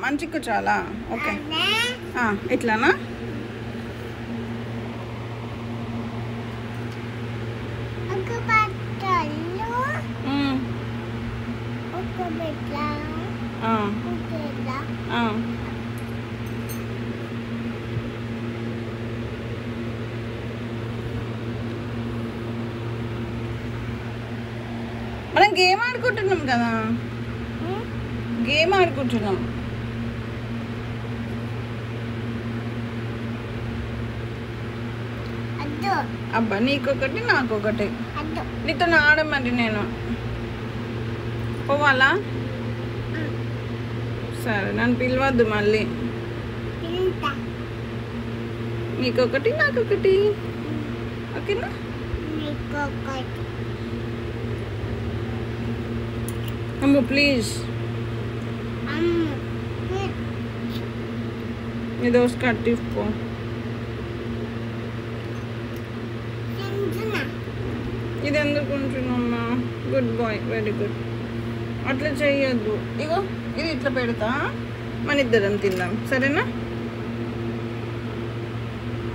మంచిగా కూర్చోవాలా? ఓకే, ఇట్లానా? మనం గేమ్ ఆడుకుంటున్నాం కదా, గేమ్ ఆడుకుంటున్నాం. అబ్బా, నీకొకటి నాకొకటి. నీతో ఆడమండి నేను పోవాలా? సరే, నన్ను పిలవద్దు మళ్ళీ. నీకొకటి నాకొకటి, ఓకేనా? అమ్మ ప్లీజ్, నీ దోశ కట్టిపో. ఇది ఎందుకు ఉంటున్నామ్మా? Good boy, very good. అట్లా చెయ్యొద్దు. ఇగో ఇది ఇట్లా పెడతా, మన ఇద్దరం తిందాం, సరేనా?